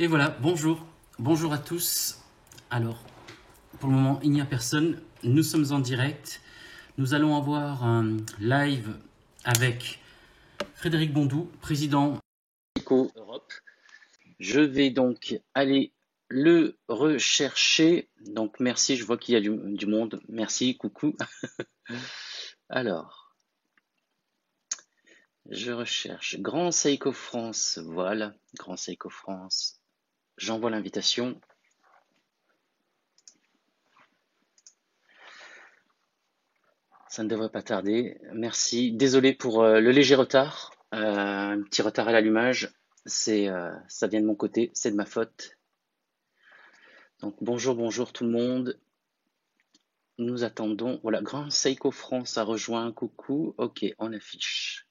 Et voilà, bonjour. Bonjour à tous. Alors, pour le moment, il n'y a personne. Nous sommes en direct. Nous allons avoir un live avec Frédéric Bondou, président Eco Europe. Je vais donc aller le rechercher. Donc, merci, je vois qu'il y a du monde. Merci, coucou. Alors, je recherche Grand Seiko France. Voilà, Grand Seiko France. J'envoie l'invitation. Ça ne devrait pas tarder. Merci. Désolé pour le léger retard. Un petit retard à l'allumage. Ça vient de mon côté, c'est de ma faute. Donc bonjour, bonjour tout le monde. Nous attendons. Voilà, Grand Seiko France a rejoint. Coucou. Ok, on affiche.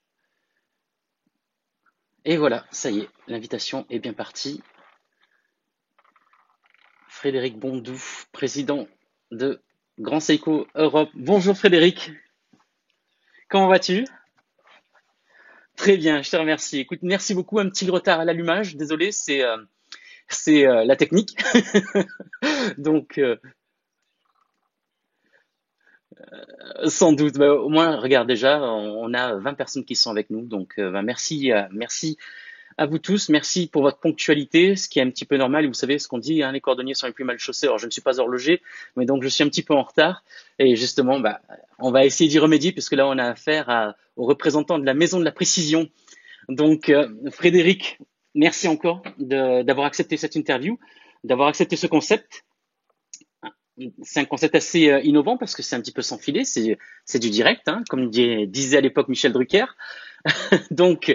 Et voilà, ça y est, l'invitation est bien partie. Frédéric Bondou, président de Grand Seiko Europe. Bonjour Frédéric, comment vas-tu? Très bien, je te remercie. Écoute, merci beaucoup. Un petit retard à l'allumage. Désolé, c'est la technique. Donc, sans doute, bah, au moins, regarde déjà, on a 20 personnes qui sont avec nous. Donc, bah, merci, merci à vous tous. Merci pour votre ponctualité, ce qui est un petit peu normal. Vous savez ce qu'on dit, hein, les cordonniers sont les plus mal chaussés. Alors, je ne suis pas horloger, mais donc je suis un petit peu en retard. Et justement, bah, on va essayer d'y remédier puisque là, on a affaire aux représentants de la Maison de la Précision. Donc, Frédéric, merci encore d'avoir accepté cette interview, d'avoir accepté ce concept. C'est un concept assez innovant parce que c'est un petit peu sans filet, c'est du direct, hein, comme disait à l'époque Michel Drucker. Donc,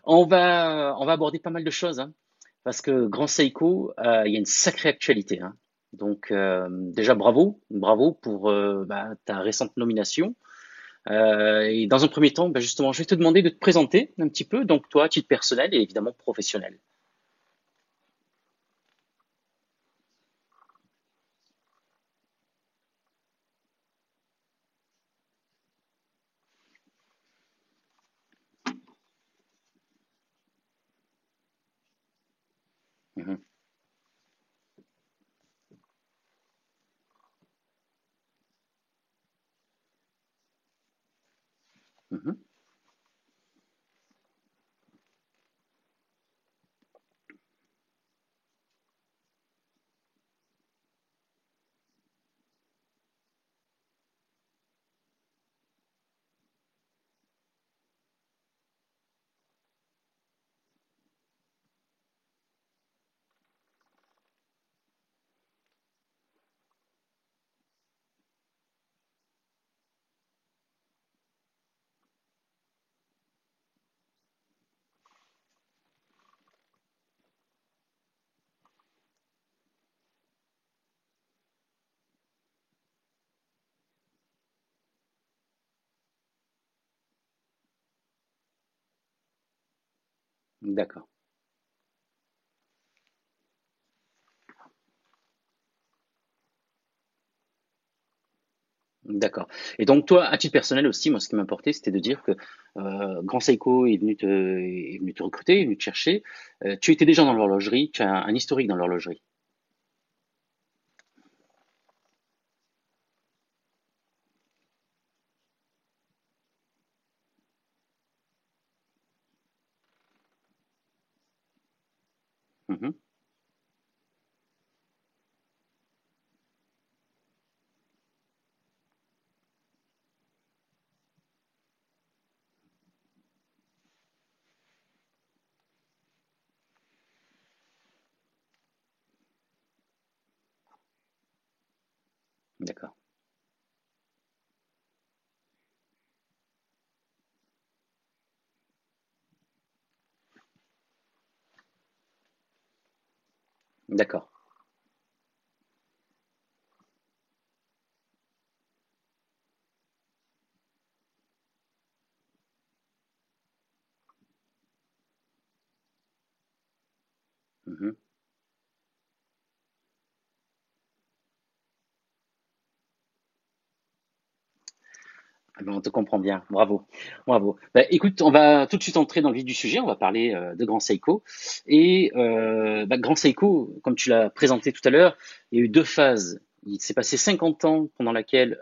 on va aborder pas mal de choses, hein, parce que Grand Seiko, il y a une sacrée actualité, hein. Donc, déjà bravo, bravo pour bah, ta récente nomination. Et dans un premier temps, bah, justement, je vais te demander de te présenter un petit peu, donc toi, à titre personnel et évidemment professionnel. Mhm, mhm, d'accord. D'accord. Et donc toi, à titre personnel aussi, moi, ce qui m'importait, c'était de dire que Grand Seiko est venu te recruter, est venu te chercher. Tu étais déjà dans l'horlogerie, tu as un historique dans l'horlogerie. Mhm, d'accord. D'accord. Mhm. Ah ben, on te comprend bien. Bravo. Bravo. Bah, écoute, on va tout de suite entrer dans le vif du sujet. On va parler de Grand Seiko. Et Grand Seiko, comme tu l'as présenté tout à l'heure, il y a eu deux phases. Il s'est passé 50 ans pendant lesquels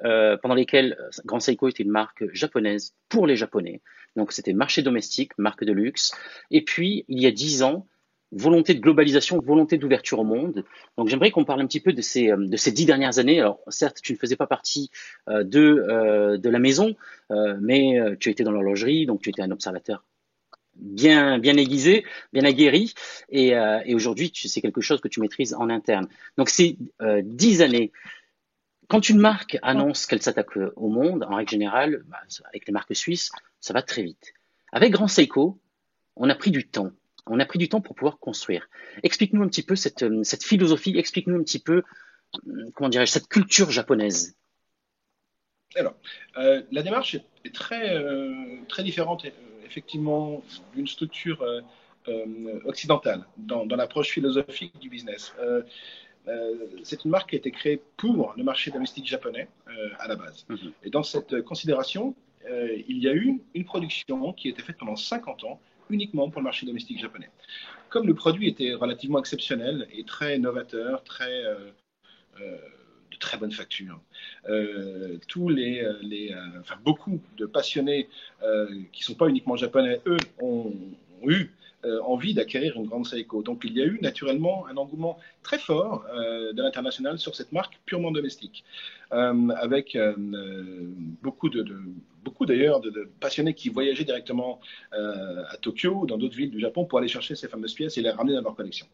Grand Seiko était une marque japonaise pour les Japonais. Donc c'était marché domestique, marque de luxe. Et puis, il y a 10 ans, volonté de globalisation, volonté d'ouverture au monde. Donc j'aimerais qu'on parle un petit peu de ces 10 dernières années. Alors certes, tu ne faisais pas partie de la maison, mais tu étais dans l'horlogerie, donc tu étais un observateur bien aiguisé, bien aguerri, et aujourd'hui, c'est quelque chose que tu maîtrises en interne. Donc ces 10 années, quand une marque annonce qu'elle s'attaque au monde, en règle générale, bah, avec les marques suisses, ça va très vite. Avec Grand Seiko, on a pris du temps. On a pris du temps pour pouvoir construire. Explique-nous un petit peu cette philosophie, explique-nous un petit peu, comment dirais-je, cette culture japonaise. Alors, la démarche est très différente, effectivement, d'une structure occidentale dans l'approche philosophique du business. C'est une marque qui a été créée pour le marché domestique japonais à la base. Mhm. Et dans cette considération, il y a eu une production qui a été faite pendant 50 ans uniquement pour le marché domestique japonais. Comme le produit était relativement exceptionnel et très novateur, de très bonne facture. Beaucoup de passionnés qui ne sont pas uniquement japonais, eux, ont eu envie d'acquérir une grande Seiko. Donc il y a eu naturellement un engouement très fort de l'international sur cette marque purement domestique, avec beaucoup d'ailleurs de passionnés qui voyageaient directement à Tokyo ou dans d'autres villes du Japon pour aller chercher ces fameuses pièces et les ramener dans leur collection.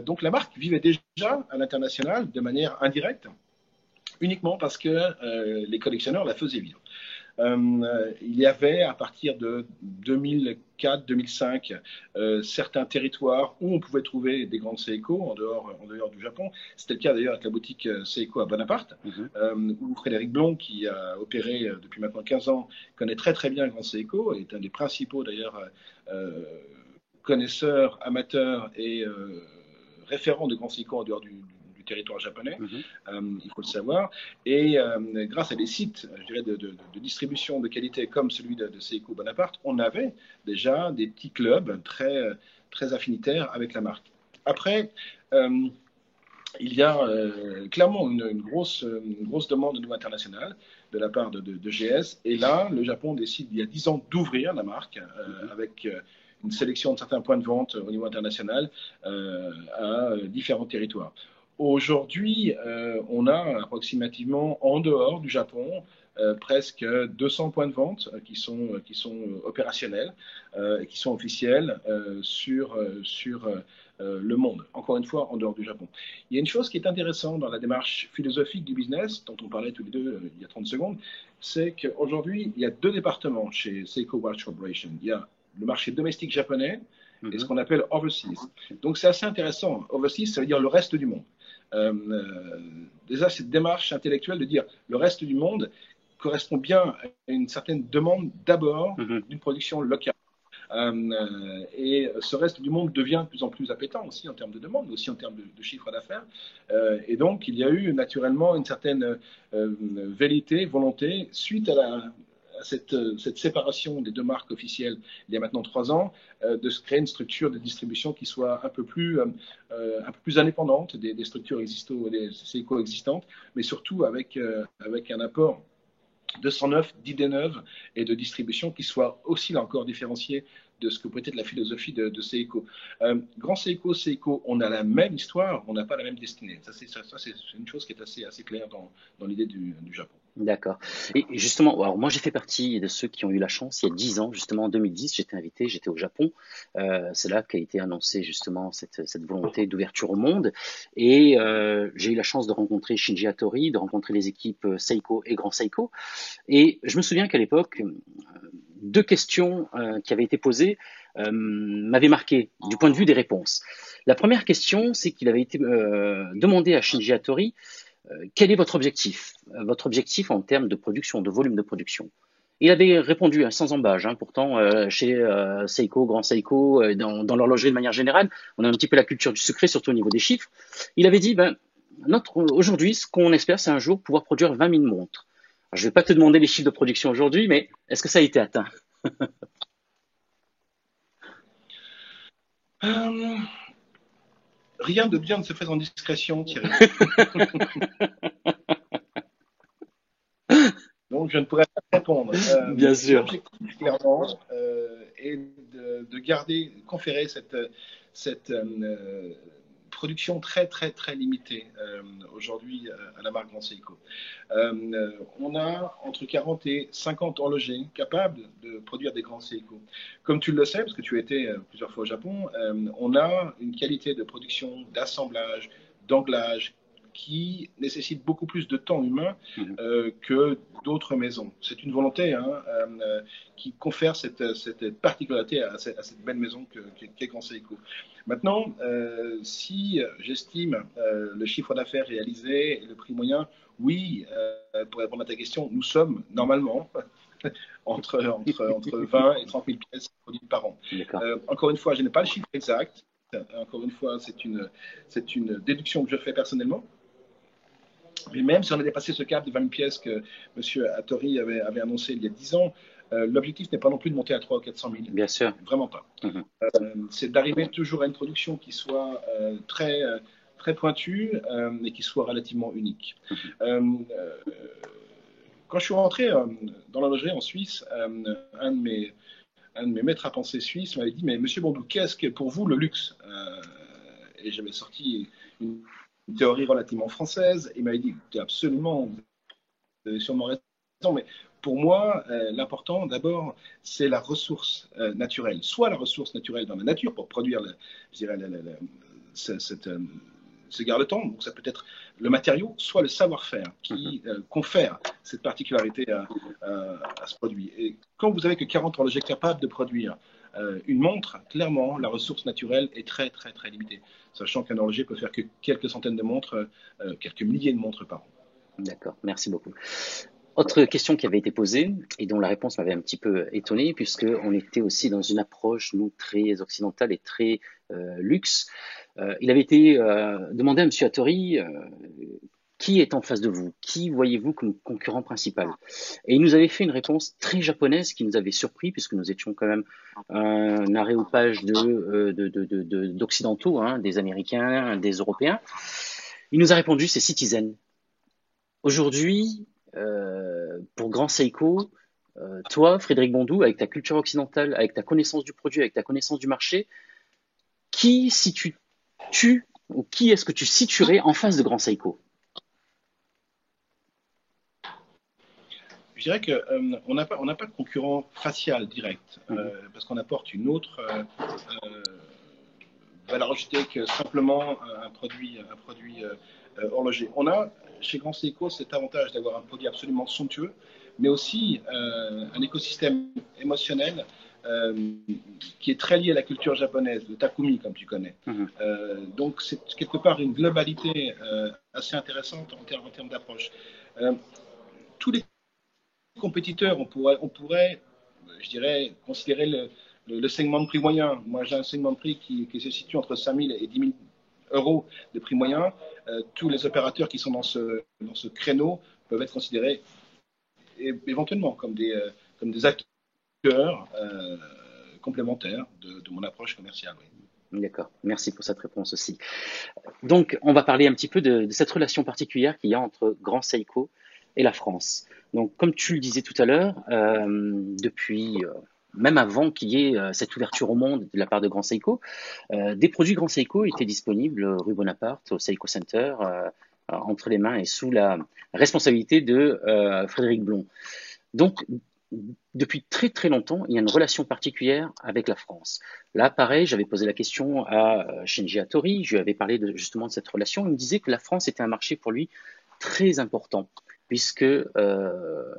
Donc la marque vivait déjà à l'international de manière indirecte, uniquement parce que les collectionneurs la faisaient vivre. Il y avait à partir de 2004-2005 certains territoires où on pouvait trouver des grandes Seiko en dehors du Japon. C'était le cas d'ailleurs avec la boutique Seiko à Bonaparte, Mhm. où Frédéric Blond, qui a opéré depuis maintenant 15 ans, connaît très très bien Grand Seiko, est un des principaux d'ailleurs connaisseurs, amateurs et référents de Grand Seiko en dehors du territoire japonais, Mhm. il faut le savoir. Et grâce à des sites, je dirais, de distribution de qualité comme celui de Seiko Bonaparte, on avait déjà des petits clubs très affinitaires avec la marque. Après, il y a clairement une grosse demande au niveau international de la part de GS. Et là, le Japon décide, il y a 10 ans, d'ouvrir la marque Mhm. avec une sélection de certains points de vente au niveau international à différents territoires. Aujourd'hui, on a approximativement, en dehors du Japon, presque 200 points de vente qui sont opérationnels et qui sont officiels sur le monde, encore une fois, en dehors du Japon. Il y a une chose qui est intéressante dans la démarche philosophique du business, dont on parlait tous les deux il y a 30 secondes, c'est qu'aujourd'hui, il y a deux départements chez Seiko Watch Corporation. Il y a le marché domestique japonais et ce Mhm. qu'on appelle overseas. Donc c'est assez intéressant. Overseas, ça veut dire le reste du monde. Déjà, cette démarche intellectuelle de dire le reste du monde correspond bien à une certaine demande d'abord Mhm. d'une production locale. Et ce reste du monde devient de plus en plus appétant aussi en termes de demande, mais aussi en termes de chiffre d'affaires. Et donc, il y a eu naturellement une certaine vérité, volonté, suite à cette séparation des deux marques officielles il y a maintenant 3 ans, de se créer une structure de distribution qui soit un peu plus indépendante des structures des coexistantes, mais surtout avec un apport de 109, d'idées neuves et de distribution qui soient aussi là encore différenciées de ce que peut être la philosophie de Seiko. Grand Seiko, Seiko, on a la même histoire, on n'a pas la même destinée. C'est une chose qui est assez claire dans l'idée du Japon. D'accord. Et justement, alors moi j'ai fait partie de ceux qui ont eu la chance, il y a 10 ans, justement en 2010, j'étais invité, j'étais au Japon. C'est là qu'a été annoncée justement cette volonté d'ouverture au monde. Et j'ai eu la chance de rencontrer Shinji Hattori, de rencontrer les équipes Seiko et Grand Seiko. Et je me souviens qu'à l'époque, deux questions qui avaient été posées m'avaient marqué du point de vue des réponses. La première question, c'est qu'il avait été demandé à Shinji Hattori quel est votre objectif en termes de production, de volume de production. Il avait répondu sans embâche, hein, pourtant chez Seiko, Grand Seiko, dans l'horlogerie de manière générale, on a un petit peu la culture du secret, surtout au niveau des chiffres. Il avait dit, aujourd'hui, ce qu'on espère, c'est un jour pouvoir produire 20 000 montres. Je ne vais pas te demander les chiffres de production aujourd'hui, mais est-ce que ça a été atteint? Euh, Rien de bien ne se fait en discrétion, Thierry. Donc, je ne pourrais pas répondre. Bien sûr. L'objectif, clairement, est de garder, conférer cette production très, très, très limitée aujourd'hui à la marque Grand Seiko. On a entre 40 et 50 horlogers capables de produire des grands Seiko. Comme tu le sais, parce que tu as été plusieurs fois au Japon, on a une qualité de production, d'assemblage, d'anglage qui nécessite beaucoup plus de temps humain Mhm. que d'autres maisons. C'est une volonté qui confère cette particularité à cette belle maison qu'est Grand Seiko. Maintenant, si j'estime le chiffre d'affaires réalisé et le prix moyen, oui, pour répondre à ta question, nous sommes normalement entre 20 et 30 000 pièces produites par an. D'accord. Encore une fois, je n'ai pas le chiffre exact. Encore une fois, c'est une déduction que je fais personnellement. Mais même si on a dépassé ce cap de 20 000 pièces que M. Hattori avait annoncé il y a 10 ans, l'objectif n'est pas non plus de monter à 300 ou 400 000. Bien sûr. Vraiment pas. Mhm. C'est d'arriver toujours à une production qui soit très pointue et qui soit relativement unique. Quand je suis rentré dans l'horlogerie en Suisse, un de mes maîtres à penser suisses m'avait dit, mais Monsieur Bondou, qu'est-ce que pour vous le luxe Et j'avais sorti une théorie relativement française. Il m'avait dit, absolument, vous avez sûrement raison, mais pour moi, l'important d'abord, c'est la ressource naturelle. Soit la ressource naturelle dans la nature pour produire, je dirais, cette, ce garde-temps, donc ça peut être le matériau, soit le savoir-faire qui confère cette particularité à ce produit. Et quand vous avez que 40 horlogers capables de produire une montre, clairement, la ressource naturelle est très, très, très limitée, sachant qu'un horloger peut faire que quelques centaines de montres, quelques milliers de montres par an. D'accord. Merci beaucoup. Autre question qui avait été posée et dont la réponse m'avait un petit peu étonné, puisqu'on était aussi dans une approche, nous, très occidentale et très luxe. Il avait été demandé à M. Hattori qui est en face de vous, qui voyez-vous comme concurrent principal. Et il nous avait fait une réponse très japonaise qui nous avait surpris, puisque nous étions quand même un aréopage d'occidentaux, hein, des Américains, des Européens. Il nous a répondu, c'est Citizen. Aujourd'hui, pour Grand Seiko, toi, Frédéric Bondou, avec ta culture occidentale, avec ta connaissance du produit, avec ta connaissance du marché, qui situes-tu ou qui est-ce que tu situerais en face de Grand Seiko? Je dirais qu'on n'a pas de concurrent facial direct, parce qu'on apporte une autre valeur ajoutée que simplement un produit horloger. On a chez Grand Seiko cet avantage d'avoir un produit absolument somptueux, mais aussi un écosystème émotionnel qui est très lié à la culture japonaise, le takumi, comme tu connais. Donc, c'est quelque part une globalité assez intéressante en termes d'approche. Tous les compétiteurs, on pourrait, je dirais, considérer le segment de prix moyen. Moi, j'ai un segment de prix qui se situe entre 5 000 et 10 000 euros de prix moyen. Tous les opérateurs qui sont dans ce créneau peuvent être considérés éventuellement comme des acteurs complémentaires de mon approche commerciale. Oui. D'accord, merci pour cette réponse aussi. Donc, on va parler un petit peu de cette relation particulière qu'il y a entre Grand Seiko et la France. Donc, comme tu le disais tout à l'heure, depuis même avant qu'il y ait cette ouverture au monde de la part de Grand Seiko, des produits Grand Seiko étaient disponibles rue Bonaparte, au Seiko Center, entre les mains et sous la responsabilité de Frédéric Blon. Donc, depuis très très longtemps, il y a une relation particulière avec la France. Là, pareil, j'avais posé la question à Shinji Hattori, je lui avais parlé justement de cette relation. Il me disait que la France était un marché pour lui très important, puisque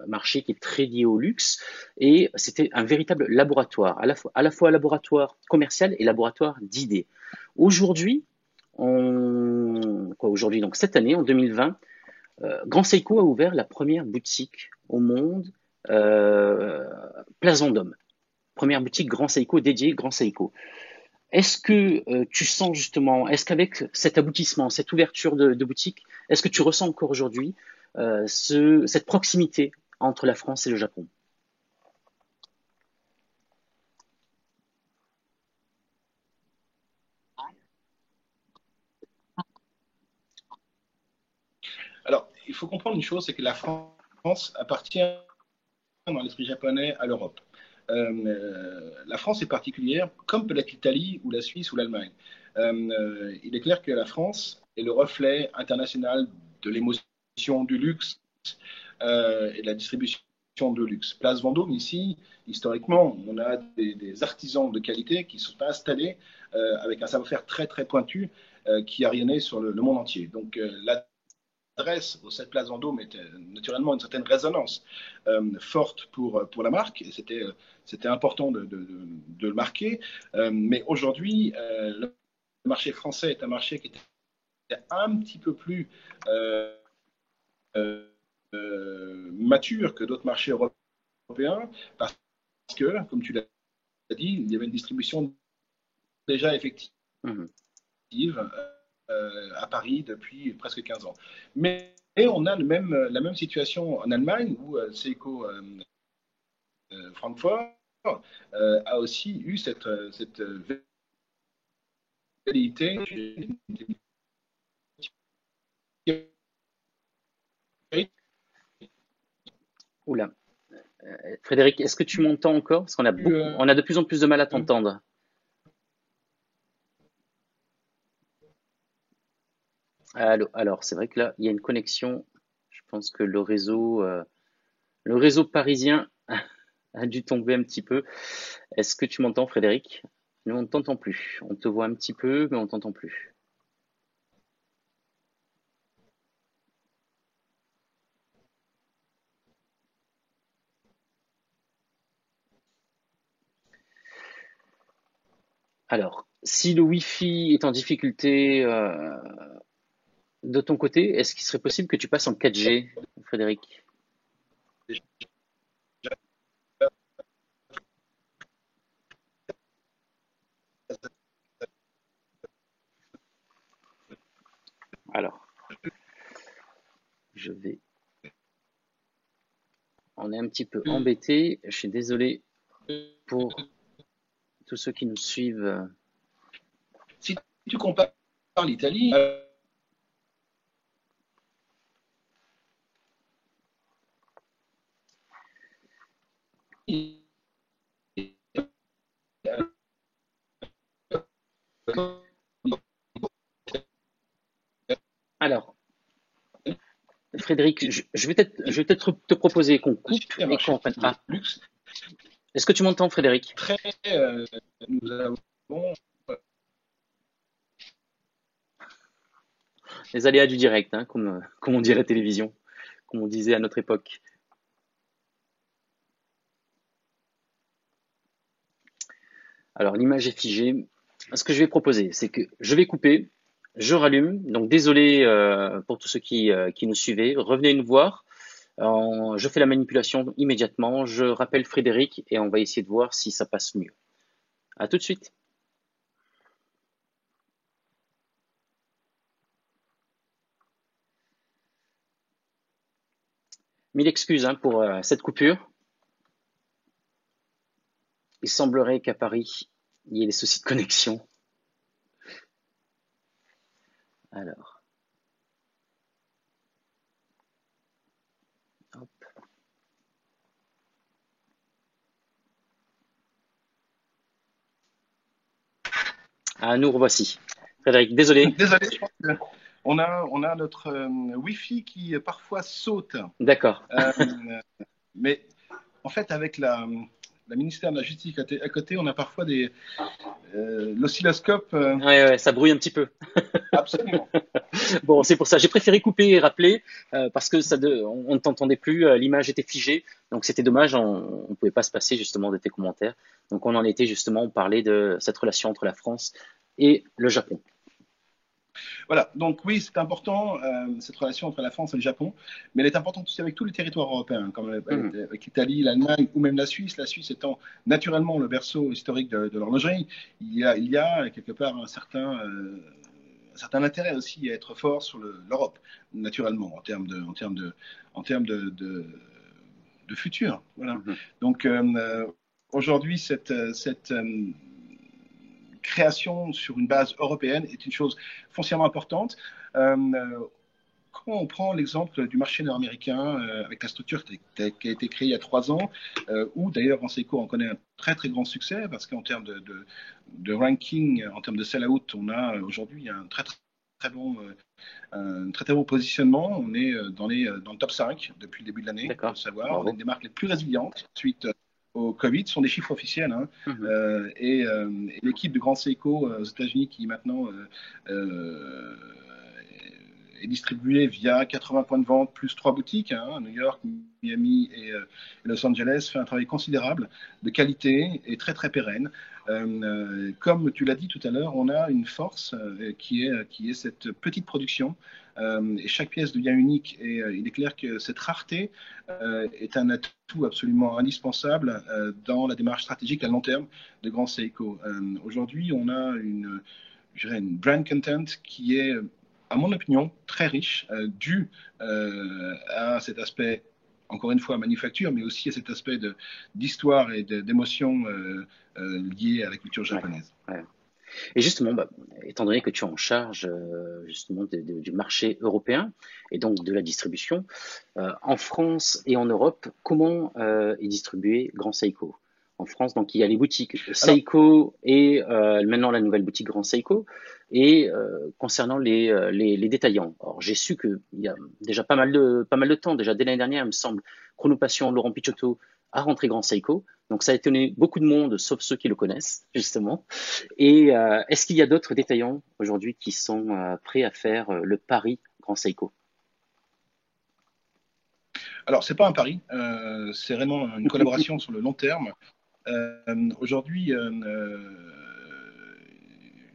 marché qui est très lié au luxe, et c'était un véritable laboratoire, à la fois laboratoire commercial et laboratoire d'idées. Aujourd'hui, aujourd'hui, donc cette année, en 2020, Grand Seiko a ouvert la première boutique au monde, Place Vendôme. Première boutique Grand Seiko dédiée Grand Seiko. Est-ce que tu sens justement, est-ce qu'avec cet aboutissement, cette ouverture de boutique, est-ce que tu ressens encore aujourd'hui cette proximité entre la France et le Japon? Alors, il faut comprendre une chose, c'est que la France appartient dans l'esprit japonais à l'Europe. La France est particulière, comme peut-être l'Italie ou la Suisse ou l'Allemagne. Il est clair que la France est le reflet international de l'émotion, du luxe et de la distribution de luxe. Place Vendôme, ici, historiquement, on a des artisans de qualité qui sont installés avec un savoir-faire très très pointu qui a rayonné sur le monde entier. Donc l'adresse au 7 Place Vendôme était naturellement une certaine résonance forte pour la marque, et c'était important de le marquer. Mais aujourd'hui, le marché français est un marché qui était un petit peu plus euh, mature que d'autres marchés européens, parce que, comme tu l'as dit, il y avait une distribution déjà effective Mhm. à Paris depuis presque 15 ans. Mais on a la même situation en Allemagne où Seiko Francfort a aussi eu cette velléité. Oula. Frédéric, est-ce que tu m'entends encore? Parce qu'on a on a de plus en plus de mal à t'entendre. Allô, alors c'est vrai que là, il y a une connexion. Je pense que le réseau parisien a dû tomber un petit peu. Est-ce que tu m'entends, Frédéric? Nous, on ne t'entend plus. On te voit un petit peu, mais on ne t'entend plus. Alors, si le Wi-Fi est en difficulté de ton côté, est-ce qu'il serait possible que tu passes en 4G, Frédéric? Alors, je vais. On est un petit peu embêté. Je suis désolé pour tous ceux qui nous suivent. Si tu compares l'Italie, Alors, Frédéric, je vais peut-être te proposer qu'on coupe un et qu'on marché reprenne. de Ah, luxe est-ce que tu m'entends, Frédéric? très. Nous avons Les aléas du direct, hein, comme on dirait à la télévision, comme on disait à notre époque. Alors, l'image est figée. Ce que je vais proposer, c'est que je vais couper, je rallume. Donc, désolé pour tous ceux qui nous suivaient. Revenez nous voir. Je fais la manipulation immédiatement. Je rappelle Frédéric et on va essayer de voir si ça passe mieux. À tout de suite. Mille excuses hein, pour cette coupure. Il semblerait qu'à Paris, il y ait des soucis de connexion. Alors, hop. Ah, nous revoici. Frédéric, désolé. désolé, je pense on a notre Wi-Fi qui parfois saute. D'accord. Mais en fait, avec la ministère de la Justice à côté, on a parfois l'oscilloscope. Ouais, ouais, ça brouille un petit peu. Absolument. Bon, c'est pour ça. J'ai préféré couper et rappeler parce que on ne t'entendait plus, l'image était figée, donc c'était dommage. On ne pouvait pas se passer justement de tes commentaires. Donc on en était justement, on parlait de cette relation entre la France et le Japon. Voilà, donc oui, c'est important, cette relation entre la France et le Japon, mais elle est importante aussi avec tous les territoires européens, comme Mhm. avec l'Italie, l'Allemagne ou même la Suisse étant naturellement le berceau historique de l'horlogerie, il y a quelque part un certain intérêt aussi à être fort sur l'Europe, naturellement, en termes de futur. Voilà. Mhm. Donc, aujourd'hui, cette création sur une base européenne est une chose foncièrement importante. Euh, Quand on prend l'exemple du marché nord-américain avec la structure qui a été créée il y a 3 ans, où d'ailleurs Ranseco en connaît un très très grand succès parce qu'en termes de ranking, en termes de sell-out, on a aujourd'hui un très bon, un très très bon positionnement. On est dans le top 5 depuis le début de l'année, il faut le D'accord, savoir. On est une bravo. des marques les plus résilientes suite au Covid. Ce sont des chiffres officiels, hein. Mhm. Et l'équipe de Grand Seiko aux États-Unis qui maintenant est distribuée via 80 points de vente plus 3 boutiques, hein, New York, Miami et Los Angeles, fait un travail considérable de qualité et très très pérenne. Comme tu l'as dit tout à l'heure, on a une force qui est cette petite production et chaque pièce devient unique. Et il est clair que cette rareté est un atout absolument indispensable dans la démarche stratégique à long terme de Grand Seiko. Aujourd'hui, on a je dirais une brand content qui est, à mon opinion, très riche, dû à cet aspect, encore une fois, manufacture, mais aussi à cet aspect d'histoire et d'émotion liées à la culture Ouais, japonaise. ouais. Et justement, bah, étant donné que tu es en charge justement du marché européen et donc de la distribution, en France et en Europe, comment est distribué Grand Seiko? En France, donc il y a les boutiques Alors, Seiko et maintenant la nouvelle boutique Grand Seiko. Et concernant les détaillants, alors j'ai su qu'il y a déjà pas mal de temps, déjà dès l'année dernière, il me semble, Chronopassion, Laurent Picciotto a rentré Grand Seiko. Donc ça a étonné beaucoup de monde, sauf ceux qui le connaissent, justement. Et est-ce qu'il y a d'autres détaillants aujourd'hui qui sont prêts à faire le pari Grand Seiko? alors, c'est pas un pari, c'est vraiment une collaboration sur le long terme. Aujourd'hui, je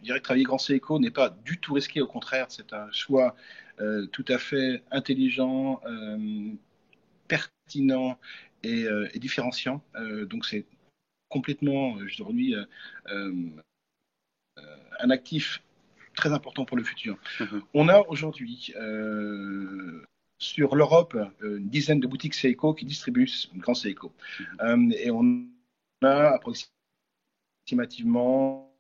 dirais que travailler Grand Seiko n'est pas du tout risqué, au contraire, c'est un choix tout à fait intelligent, pertinent et différenciant. Donc c'est complètement aujourd'hui euh, un actif très important pour le futur. Mhm. On a aujourd'hui sur l'Europe une dizaine de boutiques Seiko qui distribuent Grand Seiko. Et on a approximativement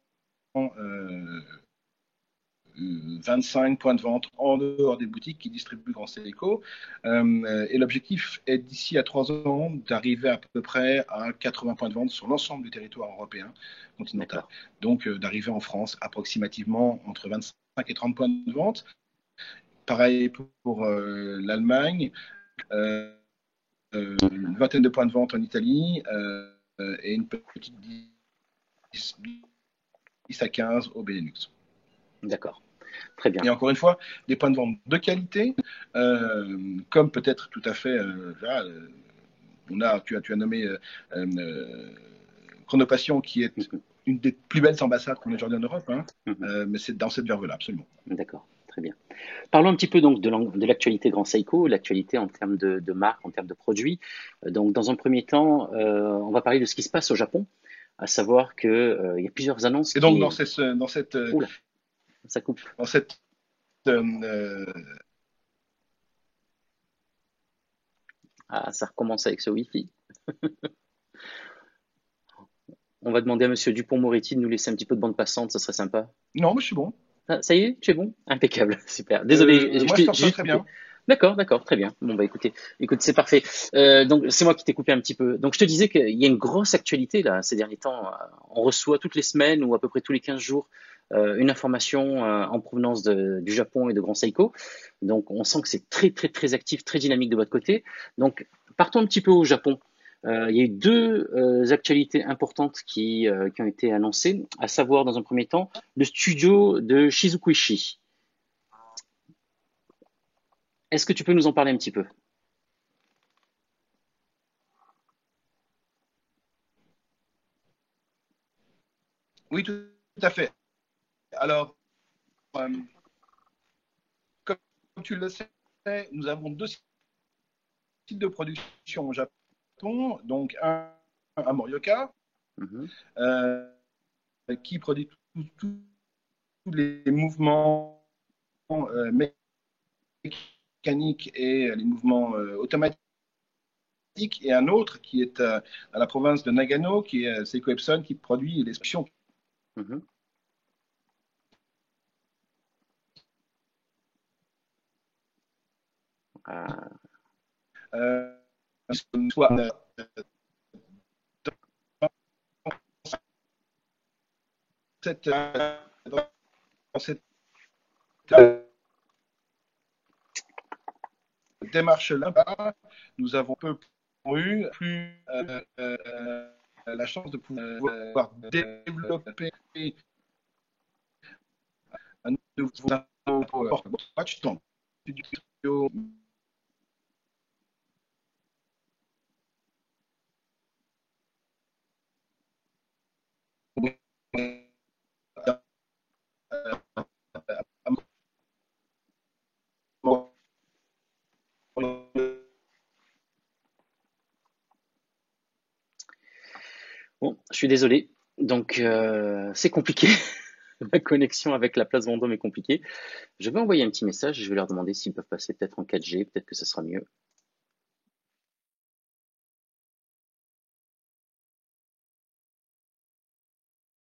25 points de vente en dehors des boutiques qui distribuent Grand Seiko. Et l'objectif est d'ici à 3 ans d'arriver à peu près à 80 points de vente sur l'ensemble du territoire européen continental. D'accord. Donc d'arriver en France approximativement entre 25 et 30 points de vente. Pareil pour l'Allemagne, une vingtaine de points de vente en Italie et une petite 10 à 15 au Benelux. D'accord. Très bien. Et encore une fois, des points de vente de qualité, comme peut-être tout à fait, là, tu as nommé Chronopassion, qui est Mhm. une des plus belles ambassades qu'on ait aujourd'hui en Europe, hein, Mhm. mais c'est dans cette verve-là, absolument. D'accord. Très bien. Parlons un petit peu donc de l'actualité Grand Seiko, l'actualité en termes de marque, en termes de produits. Donc, dans un premier temps, on va parler de ce qui se passe au Japon, à savoir que il y a plusieurs annonces Et donc, qui. Oula, ça coupe. dans cette euh, Ah, ça recommence avec ce Wi-Fi. On va demander à Monsieur Dupont-Moretti de nous laisser un petit peu de bande passante, ça serait sympa. non, mais je suis bon. Ah, ça y est, tu es bon? Impeccable, super. Désolé, je Moi, je t'ai t'en j'ai sens juste très coupé. bien. D'accord, d'accord, très bien. Bon bah écoute, c'est parfait. Donc c'est moi qui t'ai coupé un petit peu. Donc je te disais qu'il y a une grosse actualité là ces derniers temps. On reçoit toutes les semaines ou à peu près tous les 15 jours une information en provenance du Japon et de Grand Seiko. Donc on sent que c'est très très très actif, très dynamique de votre côté. Donc partons un petit peu au Japon. Il y a eu deux actualités importantes qui ont été annoncées, à savoir dans un premier temps le studio de Shizukuishi. Est-ce que tu peux nous en parler un petit peu? Oui, tout à fait. Alors, euh, comme tu le sais, nous avons deux sites de production au Japon, donc un à Morioka, Mhm. qui produit tous les mouvements mécaniques et les mouvements automatiques, et un autre qui est à la province de Nagano, qui est Seiko Epson, qui produit les solutions. Mhm. Ah, Euh, soit dans cette démarche-là, nous avons peu eu plus la chance de pouvoir développer un nouveau watch. bon, je suis désolé. Donc, c'est compliqué. La connexion avec la place Vendôme est compliquée. Je vais envoyer un petit message. Je vais leur demander s'ils peuvent passer peut-être en 4G. Peut-être que ce sera mieux.